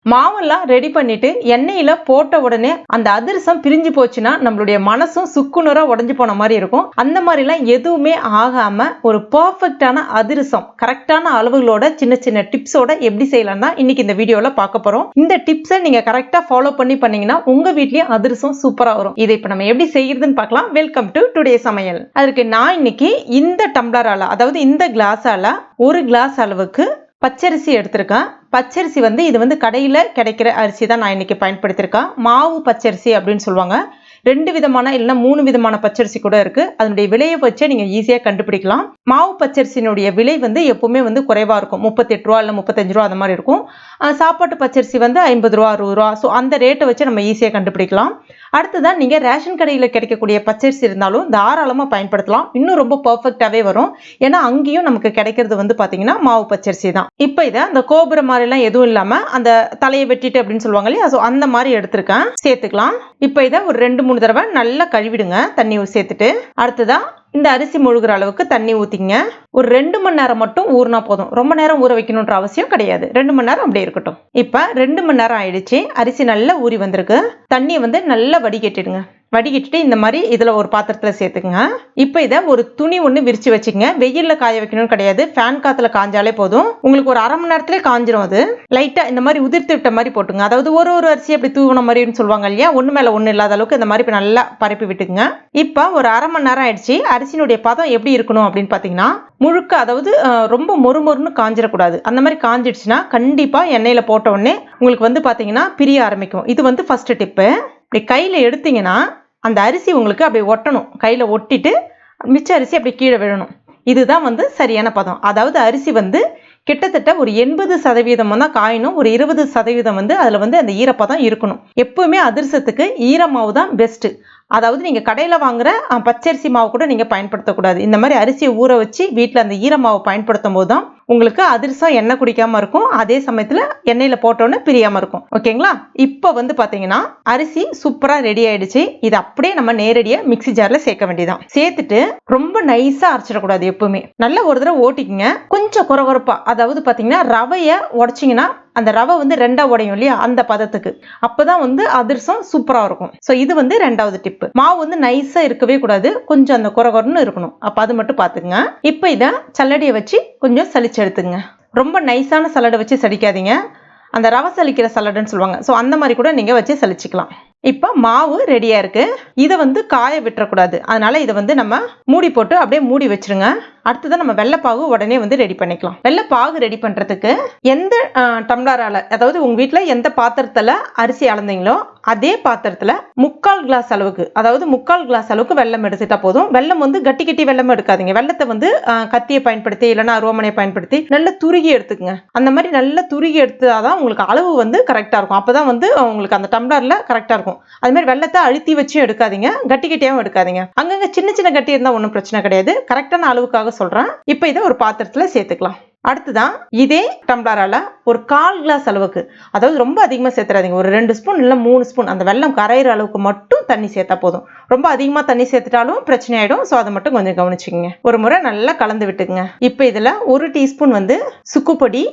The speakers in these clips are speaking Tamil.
மாவெல்லாம் ரெடி பண்ணிட்டு எண்ணெயில போட்ட உடனே அந்த அதிரசம் பிரிஞ்சு போச்சுன்னா நம்மளுடைய மனசும் சுக்குநூறா உடைஞ்சு போன மாதிரி இருக்கும். அந்த மாதிரிலாம் எதுவுமே ஆகாம ஒரு பர்ஃபெக்டான அதிரசம் கரெக்டான அளவுகளோட சின்ன சின்ன டிப்ஸோட எப்படி செய்யலாம் தான் இன்னைக்கு இந்த வீடியோல பார்க்க போறோம். இந்த டிப்ஸை நீங்க கரெக்டா ஃபாலோ பண்ணீங்கன்னா உங்க வீட்லயும் அதிரசம் சூப்பரா வரும். இதை இப்ப நம்ம எப்படி செய்யறதுன்னு பார்க்கலாம். வெல்கம் டு டுடே சமையல். அதுக்கு நான் இன்னைக்கு இந்த டம்ளரால, அதாவது இந்த கிளாஸால ஒரு கிளாஸ் அளவுக்கு பச்சரிசி எடுத்திருக்கேன். பச்சரிசி இது கடையில் கிடைக்கிற அரிசி தான் நான் இன்னைக்கு பயன்படுத்தியிருக்கேன். மாவு பச்சரிசி அப்படின்னு சொல்லுவாங்க. 2 விதமான இல்லைன்னா 3 விதமான பச்சரிசி கூட இருக்கு. அதனுடைய விலையை வச்சே நீங்க ஈஸியா கண்டுபிடிக்கலாம். மாவு பச்சரிசியினுடைய விலை எப்பவுமே குறைவா இருக்கும். 38 ரூபா இல்லை 35 ரூபா அந்த மாதிரி இருக்கும். சாப்பாட்டு பச்சரிசி 50 ரூபா 60 ரூபா. ஸோ அந்த ரேட்டை வச்சு நம்ம ஈஸியா கண்டுபிடிக்கலாம். அடுத்ததான் நீங்க ரேஷன் கடையில் கிடைக்கக்கூடிய பச்சரிசி இருந்தாலும் தாராளமா பயன்படுத்தலாம். இன்னும் ரொம்ப பர்ஃபெக்டாவே வரும். ஏன்னா அங்கேயும் நமக்கு கிடைக்கிறது பாத்தீங்கன்னா மாவு பச்சரிசி தான். இப்போ இதை அந்த கோபுரம் மாதிரி எல்லாம் எதுவும் இல்லாம அந்த தலையை வெட்டிட்டு அப்படின்னு சொல்லுவாங்க இல்லையா, அந்த மாதிரி எடுத்திருக்கேன். சேர்த்துக்கலாம். இப்போ இதை ஒரு 2-3 தடவை நல்லா கழுவிடுங்க தண்ணி சேர்த்துட்டு. அடுத்ததான் இந்த அரிசி முழுகிற அளவுக்கு தண்ணி ஊத்திங்க. ஒரு 2 மணி நேரம் மட்டும் ஊறினா போதும். ரொம்ப நேரம் ஊற வைக்கணும்ன்ற அவசியம் கிடையாது. 2 மணி நேரம் அப்படியே இருக்கட்டும். இப்ப 2 மணி நேரம் ஆயிடுச்சு. அரிசி நல்லா ஊறி வந்திருக்கு. தண்ணியை நல்லா வடிகட்டிடுங்க. வடிகட்டிட்டு இந்த மாதிரி இதுல ஒரு பாத்திரத்துல சேர்த்துக்குங்க. இப்ப இதை ஒரு துணி ஒண்ணு விரிச்சு வச்சுங்க. வெயில்ல காய வைக்கணும்னு கிடையாது. ஃபேன் காத்துல காஞ்சாலே போதும். உங்களுக்கு ஒரு 1/2 மணி நேரத்திலே காஞ்சிரும். அது லைட்டா இந்த மாதிரி உதிர்த்து விட்ட மாதிரி போட்டுங்க. அதாவது ஒரு அரிசி அப்படி தூவன மாதிரின்னு சொல்லுவாங்க இல்லையா, ஒண்ணு மேல ஒண்ணு இல்லாத அளவுக்கு இந்த மாதிரி நல்லா பரப்பி விட்டுக்குங்க. இப்ப ஒரு 1/2 மணி நேரம் ஆயிடுச்சு. அரிசியினுடைய பதம் எப்படி இருக்கணும் அப்படின்னு பாத்தீங்கன்னா, முழுக்க, அதாவது ரொம்ப மொறுமொறுன்னு காஞ்சிடக்கூடாது. அந்த மாதிரி காஞ்சிடுச்சுன்னா கண்டிப்பா எண்ணெயில போட்ட உடனே உங்களுக்கு பாத்தீங்கன்னா பிரிய ஆரம்பிக்கும். இது ஃபர்ஸ்ட் டிப்பு. இப்படி கையில எடுத்தீங்கன்னா அந்த அரிசி உங்களுக்கு அப்படி ஒட்டணும். கையில ஒட்டிட்டு மிச்ச அரிசி அப்படி கீழே விழணும். இதுதான் சரியான பதம். அதாவது அரிசி கிட்டத்தட்ட ஒரு 80% தான் காயணும். ஒரு 20% அதுல அந்த ஈரப்பதம் இருக்கணும். எப்பவுமே அதிரசத்துக்கு ஈரமாவு தான் பெஸ்ட். அதாவது நீங்க கடையில வாங்குற பச்சரிசி மாவு கூட நீங்க பயன்படுத்தக்கூடாது. இந்த மாதிரி அரிசியை ஊற வச்சு வீட்டுல அந்த ஈரமாவை பயன்படுத்தும் போதுதான் உங்களுக்கு அதிரசம் எண்ணெய் குடிக்காம இருக்கும். அதே சமயத்துல எண்ணெயில போட்டோன்னு பிரியாம இருக்கும். ஓகேங்களா? இப்ப பாத்தீங்கன்னா அரிசி சூப்பரா ரெடி ஆயிடுச்சு. இது அப்படியே நம்ம நேரடியா மிக்ஸி ஜார்ல சேர்க்க வேண்டியதான். சேர்த்துட்டு ரொம்ப நைஸா அரைச்சிடக்கூடாது. எப்பவுமே நல்ல ஒரு தடவை ஓட்டிக்குங்க. கொஞ்சம் குறகுறப்பா, அதாவது பாத்தீங்கன்னா ரவைய உடைச்சிங்கன்னா அந்த ரவை 2ஆ உடையும் இல்லையா, அந்த பதத்துக்கு. அப்பதான் அதிரசம் சூப்பரா இருக்கும். சோ இது 2வது டிப். மாவு நைஸா இருக்கவே கூடாது. கொஞ்சம் அந்த குறகுறன்னு இருக்கணும். அப்ப அது மட்டும் பாத்துக்குங்க. இப்ப இத சல்லடியை வச்சு கொஞ்சம் சலிச்சு எடுத்துங்க. ரொம்ப நைஸான சல்லடை வச்சு சலிக்காதீங்க. அந்த ரவை சலிக்கிற சல்லடைன்னு சொல்லுவாங்க. சோ அந்த மாதிரி கூட நீங்க வச்சு சலிச்சுக்கலாம். இப்ப மாவு ரெடியா இருக்கு. இதை காய விட்டுறக்கூடாது. அதனால இதை நம்ம மூடி போட்டு அப்படியே மூடி வச்சிருங்க. அடுத்ததான் நம்ம வெள்ளைப்பாகு உடனே ரெடி பண்ணிக்கலாம். வெள்ளைப்பாகு ரெடி பண்றதுக்கு எந்த டம்ளரால, அதாவது உங்க வீட்டுல எந்த பாத்திரத்துல அரிசி அளந்தீங்களோ அதே பாத்திரத்துல 3/4 கிளாஸ் அளவுக்கு, அதாவது 3/4 கிளாஸ் அளவுக்கு வெல்லம் எடுத்துட்டா போதும். வெல்லம் கட்டி கட்டி வெல்லம் எடுக்காதீங்க. வெள்ளத்தை கத்தியை பயன்படுத்தி இல்லைன்னா அருவாமனையை பயன்படுத்தி நல்லா துருகி எடுத்துக்குங்க. அந்த மாதிரி நல்லா துருகி எடுத்தாதான் உங்களுக்கு அளவு கரெக்டா இருக்கும். அப்பதான் உங்களுக்கு அந்த டம்ளர்ல கரெக்டா இருக்கும். அது மாதிரி வெள்ளத்தை அழுத்தி வச்சு எடுக்காதீங்க. கட்டி கட்டியாவும் எடுக்காதீங்க. அங்கங்க சின்ன சின்ன கட்டி இருந்தா ஒன்றும் பிரச்சனை கிடையாது. கரெக்டான அளவுக்காக சொல்றேன். இப்ப இதை ஒரு பாத்திரத்துல சேர்த்துக்கலாம். அடுத்துதான் இதே டம்ளரால ஒரு 1/4 கிளாஸ் அளவுக்கு, அதாவது ரொம்ப அதிகமா சேர்த்துறாதீங்க. ஒரு 2 ஸ்பூன் இல்ல 3 ஸ்பூன் அந்த வெல்லம் கரையிற அளவுக்கு மட்டும் தண்ணி சேர்த்தா போதும். ரொம்ப அதிகமா தண்ணி சேர்த்துட்டாலும் பிரச்சனை ஆயிடும். சோ அதை மட்டும் கொஞ்சம் கவனிச்சுக்கங்க. ஒரு முறை நல்லா கலந்து விட்டுக்குங்க. இப்ப இதுல 1 டீஸ்பூன் சுக்குப்பொடி,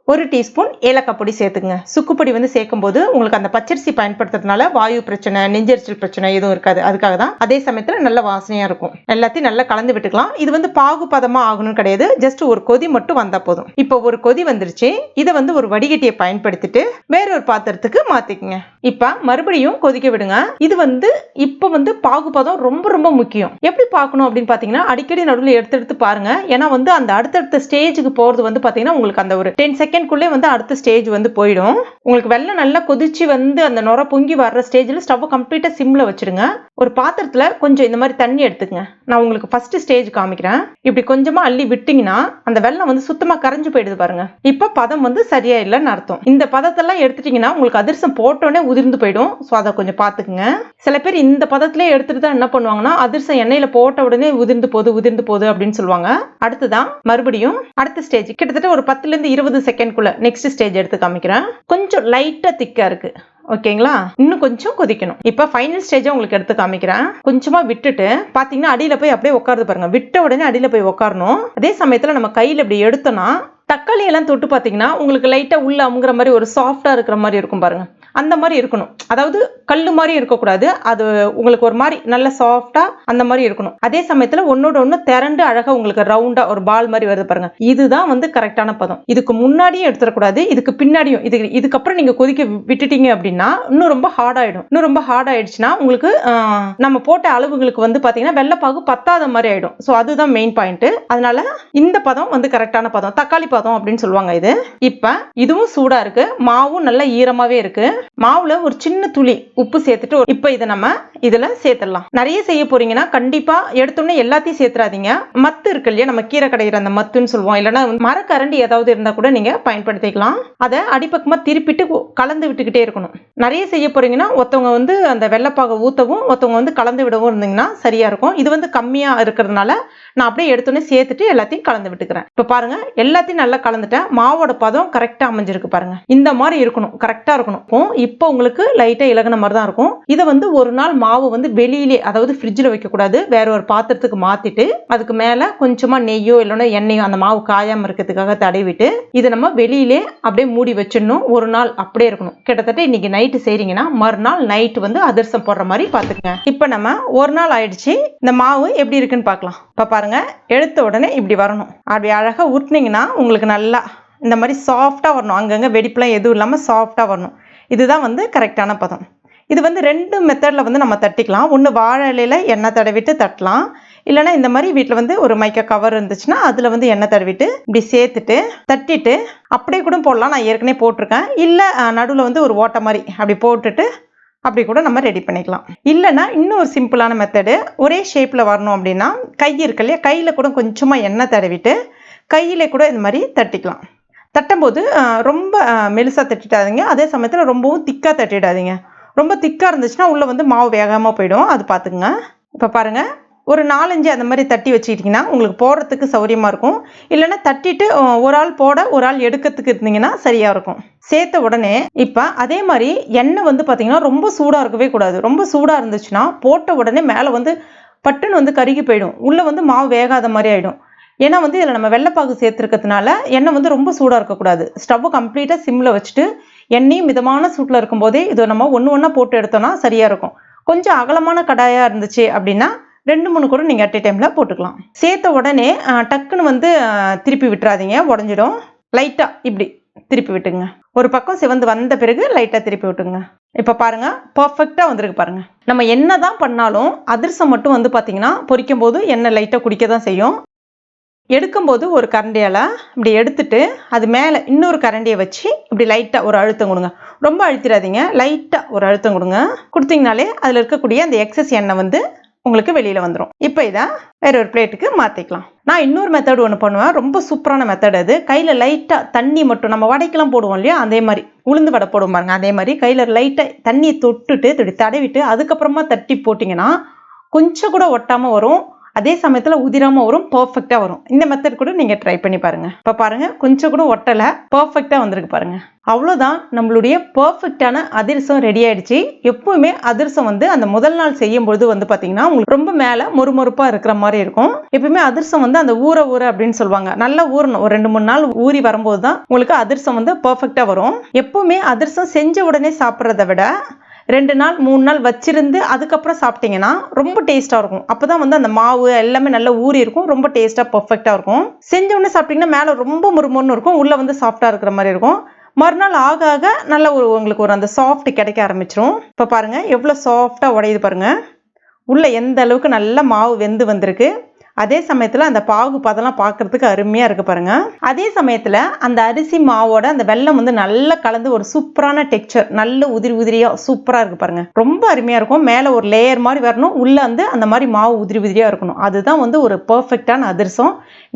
1 டீஸ்பூன் ஏலக்காய் பொடி சேர்த்துங்க. சுக்குப்பொடி சேர்க்கும் போது உங்களுக்கு அந்த பச்சரிசி பயன்படுத்துறதுனால வாயு பிரச்சனை, நெஞ்செரிச்சல் பிரச்சனை எதுவும் இருக்காது. அதுக்காக தான். அதே சமயத்துல நல்ல வாசனையா இருக்கும். எல்லாத்தையும் நல்லா கலந்து விட்டுக்கலாம். இது பாகு பதமா ஆகணும் கிடையாது. ஜஸ்ட் ஒரு கொதி மட்டும் வந்தா போதும். இப்போ ஒரு கொதி வந்துருச்சு. இதை ஒரு வடிகட்டியை பயன்படுத்திட்டு வேற ஒரு பாத்திரத்துக்கு மாத்திக்குங்க. இப்ப மறுபடியும் கொதிக்க விடுங்க. இது இப்ப பாகு பதம் ரொம்ப ரொம்ப முக்கியம். எப்படி பார்க்கணும் அப்படின்னு பாத்தீங்கன்னா, அடிக்கடி நடுவில் எடுத்து பாருங்க. ஏன்னா அந்த அடுத்தடுத்த ஸ்டேஜுக்கு போறது பாத்தீங்கன்னா உங்களுக்கு அந்த ஒரு 10 செகண்ட் அடுத்த ஸ்டேஜ் போயிடும். உங்களுக்கு வெல்லம் நல்லா கொதிச்சு அந்த நுர பொங்கி வர்ற ஸ்டேஜ்ல ஸ்டவ் கம்ப்ளீட்டா சிம்ல வச்சிருங்க. ஒரு பாத்திரத்துல கொஞ்சம் இந்த மாதிரி தண்ணி எடுத்துக்கங்க. நான் உங்களுக்கு ஃபர்ஸ்ட் ஸ்டேஜ் காமிக்கிறேன். இப்படி கொஞ்சமா அள்ளி விட்டீங்கன்னா அந்த வெல்லம் சுத்தமா கரைஞ்சு போயிடுது பாருங்க. இப்ப பதம் சரியா இல்லைன்னு அர்த்தம். இந்த பதத்தெல்லாம் எடுத்துட்டீங்கன்னா உங்களுக்கு அதிரசம் போட்டோன்னே உதிர்ந்து போயிடும். சோ அதை கொஞ்சம் பாத்துக்குங்க. சில பேர் இந்த பதத்திலே எடுத்துட்டு தான் என்ன பண்ணுவாங்கன்னா, அதிரசம் எண்ணெயில போட்ட உடனே உதிர்ந்து போகுது அப்படின்னு சொல்லுவாங்க. அடுத்துதான் மறுபடியும் அடுத்த ஸ்டேஜ் கிட்டத்தட்ட ஒரு 10 இருந்து 20 செகண்ட் நெக்ஸ்ட் ஸ்டேஜ் எடுத்து காமிக்கிறேன். கொஞ்சம் லைட்டா திக்கா இருக்கு. ஓகேங்களா? இன்னும் கொஞ்சம் கொதிக்கணும். இப்ப ஃபைனல் ஸ்டேஜ் உங்களுக்கு எடுத்து காமிக்கிறேன். கொஞ்சமா விட்டுட்டு பாத்தீங்கன்னா அடியில போய் அப்படியே உட்காருது பாருங்க. விட்ட உடனே அடியில போய் உட்காரணும். அதே சமயத்துல நம்ம கையில இப்படி எடுத்தோம்னா தக்காளி எல்லாம் தொட்டு பார்த்தீங்கன்னா உங்களுக்கு லைட்டா உள்ள அமுங்குற மாதிரி ஒரு சாஃப்டா இருக்கிற மாதிரி இருக்கும் பாருங்க. அந்த மாதிரி இருக்கணும். அதாவது கல்லு மாதிரி இருக்கக்கூடாது. அது உங்களுக்கு ஒரு மாதிரி நல்ல சாஃப்டா அந்த மாதிரி இருக்கணும். அதே சமயத்துல ஒன்னோட ஒண்ணு திரண்டு அழகா உங்களுக்கு ரவுண்டா ஒரு பால் மாதிரி வருது பாருங்க. இதுதான் வந்து கரெக்டான பதம். இதுக்கு முன்னாடியும் எடுத்துடக்கூடாது, இதுக்கு பின்னாடியும். இதுக்கப்புறம் நீங்க கொதிக்க விட்டுட்டீங்க அப்படின்னா இன்னும் ரொம்ப ஹார்ட் ஆயிடும். இன்னும் ரொம்ப ஹார்ட் ஆயிடுச்சுன்னா உங்களுக்கு நம்ம போட்ட அளவுகளுக்கு வந்து பாத்தீங்கன்னா வெள்ளைப்பாகு பத்தாத மாதிரி ஆயிடும். ஸோ அதுதான் மெயின் பாயிண்ட். அதனால இந்த பதம் வந்து கரெக்டான பதம், தக்காளி பதம் அப்படின்னு சொல்லுவாங்க இது. இப்ப இதுவும் சூடா இருக்கு, மாவும் நல்லா ஈரமாவே இருக்கு. மாவுல ஒரு சின்ன துளி உப்பு சேர்த்துட்டு இப்ப இதை நம்ம இதுல சேர்த்துடலாம். நிறைய செய்ய போறீங்கன்னா கண்டிப்பா எடுத்தோன்னே எல்லாத்தையும் சேர்த்துறாதீங்க. மத்து இருக்கு இல்லையா, நம்ம கீரை கடையிற அந்த மத்துன்னு சொல்லுவோம், இல்லைன்னா மரக்கரண்டி ஏதாவது இருந்தா கூட நீங்க பயன்படுத்திக்கலாம். அதை அடிப்பக்கமா திருப்பிட்டு கலந்து விட்டுக்கிட்டே இருக்கணும். நிறைய செய்ய போறீங்கன்னா ஒருத்தவங்க வந்து அந்த வெள்ளைப்பாக ஊத்தவும் ஒருத்தவங்க வந்து கலந்து விடவும் இருந்தீங்கன்னா சரியா இருக்கும். இது வந்து கம்மியா இருக்கிறதுனால நான் அப்படியே எடுத்தோன்னே சேர்த்துட்டு எல்லாத்தையும் கலந்து விட்டுக்கிறேன். இப்ப பாருங்க எல்லாத்தையும் நல்லா கலந்துட்டேன். மாவோட பதம் கரெக்டா அமைஞ்சிருக்கு பாருங்க. இந்த மாதிரி இருக்கணும், கரெக்டா இருக்கணும். இப்போ உங்களுக்கு லைட்டா இலகுன மாதிரி தான் இருக்கும். இதை வந்து ஒரு நாள் மாவு வந்து வெளியிலே, அதாவது ஃப்ரிட்ஜில் வைக்க கூடாது, வேற ஒரு பாத்திரத்துக்கு மாத்திட்டு அதுக்கு மேல கொஞ்சமா நெய்யோ இல்லைன்னா எண்ணெயோ அந்த மாவு காயாம இருக்கிறதுக்காக தடவிட்டு இதை நம்ம வெளியிலே அப்படியே மூடி வச்சிடணும். ஒரு நாள் அப்படியே இருக்கணும். கிட்டத்தட்ட இன்னைக்கு நைட்டு செய்றீங்கன்னா மறுநாள் நைட்டு வந்து அதிரசம் போடுற மாதிரி பாத்துக்கங்க. இப்ப நம்ம ஒரு நாள் ஆயிடுச்சு. இந்த மாவு எப்படி இருக்குன்னு பார்க்கலாம். இப்ப பாருங்க, எடுத்த உடனே இப்படி வரணும். அப்படி அழகா உருட்டினீங்கன்னா உங்களுக்கு நல்லா இந்த மாதிரி சாஃப்டா வரணும். அங்கங்க வெடிப்புலாம் எதுவும் இல்லாம சாஃப்டா வரணும். இதுதான் வந்து கரெக்டான பதம். இது வந்து ரெண்டு மெத்தட்ல வந்து நம்ம தட்டிக்கலாம். ஒன்று வாழை இலையில எண்ணெய் தடவிட்டு தட்டலாம், இல்லைன்னா இந்த மாதிரி வீட்டில் வந்து ஒரு மைக்கா கவர் இருந்துச்சுன்னா அதில் வந்து எண்ணெய் தடவிட்டு இப்படி சேர்த்துட்டு தட்டிட்டு அப்படியே கூட போடலாம். நான் ஏற்கனவே போட்டிருக்கேன். இல்லை நடுவில் வந்து ஒரு ஓட்டை மாதிரி அப்படி போட்டுட்டு அப்படி கூட நம்ம ரெடி பண்ணிக்கலாம். இல்லைன்னா இன்னும் ஒரு சிம்பிளான மெத்தடு, ஒரே ஷேப்பில் வரணும் அப்படின்னா கை இருக்கு இல்லையா, கையில் கூட கொஞ்சமாக எண்ணெய் தடவிட்டு கையில் கூட இந்த மாதிரி தட்டிக்கலாம். தட்டும்போது ரொம்ப மெலிசாக தட்டிடாதீங்க, அதே சமயத்தில் ரொம்பவும் திக்காக தட்டிடாதீங்க. ரொம்ப திக்காக இருந்துச்சுன்னா உள்ளே வந்து மாவு வேகாமல் போயிடும், அது பார்த்துக்குங்க. இப்போ பாருங்கள், ஒரு 4-5 அந்த மாதிரி தட்டி வச்சுக்கிட்டிங்கன்னா உங்களுக்கு போடுறதுக்கு சௌரியமாக இருக்கும். இல்லைன்னா தட்டிட்டு ஒரு ஆள் போட ஒரு ஆள் எடுக்கிறதுக்கு இருந்தீங்கன்னா சரியாக இருக்கும். சேர்த்த உடனே இப்போ அதே மாதிரி எண்ணெய் வந்து பார்த்தீங்கன்னா ரொம்ப சூடாக இருக்கவே கூடாது. ரொம்ப சூடாக இருந்துச்சுன்னா போட்ட உடனே மேலே வந்து பட்டுன்னு வந்து கருகி போயிடும், உள்ளே வந்து மாவு வேகாத மாதிரி ஆகிடும். ஏன்னா வந்து இதில் நம்ம வெள்ளைப்பாகு சேர்த்துருக்கிறதுனால எண்ணெய் வந்து ரொம்ப சூடாக இருக்கக்கூடாது. ஸ்டவ்வை கம்ப்ளீட்டாக சிம்மில் வச்சுட்டு எண்ணெயும் மிதமான சூட்டில் இருக்கும்போதே இதை நம்ம ஒன்று ஒன்றா போட்டு எடுத்தோம்னா சரியாக இருக்கும். கொஞ்சம் அகலமான கடாயாக இருந்துச்சு அப்படின்னா 2-3 கூட நீங்கள் அட் டைமில் போட்டுக்கலாம். சேர்த்த உடனே டக்குன்னு வந்து திருப்பி விட்டுறாதீங்க, உடஞ்சிடும். லைட்டாக இப்படி திருப்பி விட்டுங்க. ஒரு பக்கம் சிவந்து வந்த பிறகு லைட்டாக திருப்பி விட்டுங்க. இப்போ பாருங்க, பர்ஃபெக்டாக வந்திருக்கு பாருங்க. நம்ம என்ன தான் பண்ணாலும் அதிரசம் மட்டும் வந்து பார்த்தீங்கன்னா பொரிக்கும் போது எண்ணெய் லைட்டாக குடிக்க தான் செய்யும். எடுக்கும்போது ஒரு கரண்டியால் இப்படி எடுத்துட்டு அது மேலே இன்னொரு கரண்டியை வச்சு இப்படி லைட்டாக ஒரு அழுத்தம் கொடுங்க. ரொம்ப அழுத்திடாதீங்க, லைட்டாக ஒரு அழுத்தம் கொடுங்க. கொடுத்தீங்கனாலே அதில் இருக்கக்கூடிய அந்த எக்ஸஸ் எண்ணெய் வந்து உங்களுக்கு வெளியில் வந்துடும். இப்போ இதை வேற ஒரு பிளேட்டுக்கு மாற்றிக்கலாம். நான் இன்னொரு மெத்தட் ஒன்று பண்ணுவேன், ரொம்ப சூப்பரான மெத்தட் அது. கையில் லைட்டாக தண்ணி மட்டும், நம்ம வடைக்கெல்லாம் போடுவோம் இல்லையா, அதே மாதிரி உளுந்து வடை போடுவோம் பாருங்க, அதே மாதிரி கையில் லைட்டாக தண்ணியை தொட்டுட்டு தடவிட்டு அதுக்கப்புறமா தட்டி போட்டிங்கன்னா கொஞ்சம் கூட ஒட்டாமல் வரும், அதே சமயத்தில் உதிராமல் வரும், பர்ஃபெக்டாக வரும். இந்த மெத்தட் கூட நீங்கள் ட்ரை பண்ணி பாருங்கள். இப்போ பாருங்கள், கொஞ்சம் கூட ஒட்டலை, பர்ஃபெக்டாக வந்திருக்கு பாருங்கள். அவ்வளோதான், நம்மளுடைய பர்ஃபெக்டான அதிரசம் ரெடி ஆயிடுச்சு. எப்பவுமே அதிரசம் வந்து அந்த முதல் நாள் செய்யும்போது வந்து பார்த்தீங்கன்னா உங்களுக்கு ரொம்ப மேலே மொறுமொறுப்பாக இருக்கிற மாதிரி இருக்கும். எப்பவுமே அதிரசம் வந்து அந்த ஊற அப்படின்னு சொல்லுவாங்க, நல்லா ஊறணும். ஒரு 2-3 நாள் ஊறி வரும்போது தான் உங்களுக்கு அதிரசம் வந்து பர்ஃபெக்டாக வரும். எப்பவுமே அதிரசம் செஞ்ச உடனே சாப்பிட்றத விட 2 நாள் 3 நாள் வச்சிருந்து அதுக்கப்புறம் சாப்பிட்டீங்கன்னா ரொம்ப டேஸ்ட்டாக இருக்கும். அப்போ தான் வந்து அந்த மாவு எல்லாமே நல்லா ஊறி இருக்கும், ரொம்ப டேஸ்ட்டாக பர்ஃபெக்டாக இருக்கும். செஞ்ச உடனே சாப்பிட்டீங்கன்னா மேலே ரொம்ப முறுமுறுன்னு இருக்கும், உள்ளே வந்து சாஃப்டாக இருக்கிற மாதிரி இருக்கும். மறுநாள் ஆக ஆக நல்ல உங்களுக்கு ஒரு அந்த சாஃப்ட் கிடைக்க ஆரம்பிச்சிரும். இப்போ பாருங்கள் எவ்வளோ சாஃப்டாக உடையுது பாருங்கள். உள்ளே எந்த அளவுக்கு நல்ல மாவு வெந்து வந்திருக்கு. அதே சமயத்தில் அந்த பாகு பதெல்லாம் பார்க்கறதுக்கு அருமையாக இருக்குது பாருங்கள். அதே சமயத்தில் அந்த அரிசி மாவோட அந்த வெல்லம் வந்து நல்லா கலந்து ஒரு சூப்பரான டெக்ஸ்சர், நல்ல உதிரியாக சூப்பராக இருக்குது பாருங்கள். ரொம்ப அருமையாக இருக்கும். மேலே ஒரு லேயர் மாதிரி வரணும், உள்ளே வந்து அந்த மாதிரி மாவு உதிரியாக இருக்கணும். அதுதான் வந்து ஒரு பர்ஃபெக்டான அதிரசம்.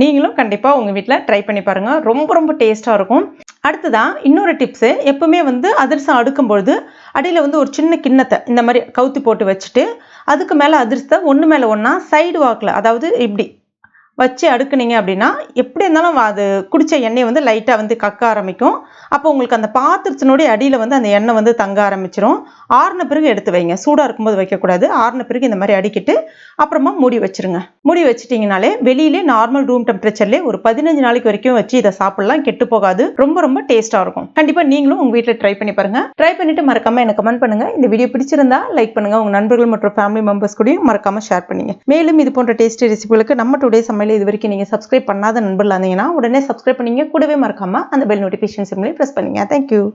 நீங்களும் கண்டிப்பாக உங்கள் வீட்டில் ட்ரை பண்ணி பாருங்கள், ரொம்ப ரொம்ப டேஸ்ட்டாக இருக்கும். அடுத்ததான் இன்னொரு டிப்ஸு, எப்பவுமே வந்து அதிரசம் அடுக்கும்பொழுது அடியில் வந்து ஒரு சின்ன கிண்ணத்தை இந்த மாதிரி கவுத்தி போட்டு வச்சுட்டு அதுக்கு மேலே அதிரசத்தை ஒன்று மேலே ஒன்றா சைடு வாக்கில், அதாவது இப்படி வச்சு அடுக்குனீங்க அப்படின்னா எப்படி இருந்தாலும் அது குடிச்ச எண்ணெய் வந்து லைட்டாக வந்து கக்க ஆரம்பிக்கும். அப்போ உங்களுக்கு அந்த பாத்திரத்தினுடைய அடியில் வந்து அந்த எண்ணெய் வந்து தங்க ஆரம்பிச்சிரும். ஆறின பிறகு எடுத்து வைங்க. சூடாக இருக்கும்போது வைக்கக்கூடாது. ஆறின பிறகு இந்த மாதிரி அடிக்கிட்டு அப்புறமா மூடி வச்சிருங்க. மூடி வச்சிட்டிங்கனாலே வெளியிலே நார்மல் ரூம் டெம்பரேச்சர்லேயே ஒரு 15 நாளைக்கு வரைக்கும் வச்சு இதை சாப்பிடலாம். கெட்டு போகாது. ரொம்ப ரொம்ப டேஸ்ட்டாக இருக்கும். கண்டிப்பாக நீங்களும் உங்கள் வீட்டில் ட்ரை பண்ணி பாருங்க. ட்ரை பண்ணிட்டு மறக்காம எனக்கு கமெண்ட் பண்ணுங்க. இந்த வீடியோ பிடிச்சிருந்தா லைக் பண்ணுங்க. உங்கள் நண்பர்கள் மற்றும் ஃபேமிலி மெம்பர்ஸ் கூடயும் மறக்காம ஷேர் பண்ணுங்க. மேலும் இது போன்ற டேஸ்டி ரெசிபிகளுக்கு நம்ம டுடே சமையல் இது வரைக்கும் நீங்க சப்ஸ்கிரைப் பண்ணாத நண்பர்களா இருந்தீங்கன்னா உடனே சப்ஸ்கிரைப் பண்ணீங்க. கூடவே மறக்காம அந்த பெல் நோட்டிஃபிகேஷன் சிம்லையும் பிரஸ் பண்ணுங்க. தேங்க்யூ.